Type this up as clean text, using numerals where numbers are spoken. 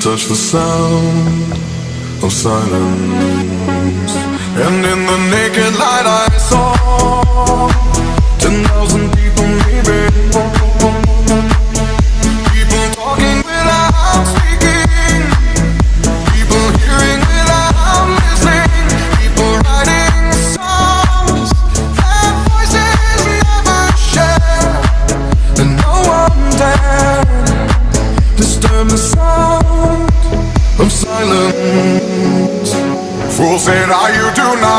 touch the sound of silence. And in the naked light I saw 10,000 people, maybe. People talking without speaking, people hearing without listening, people writing songs that voices never share, and no one dared disturb the sound of silence. Fool said, are you tonight?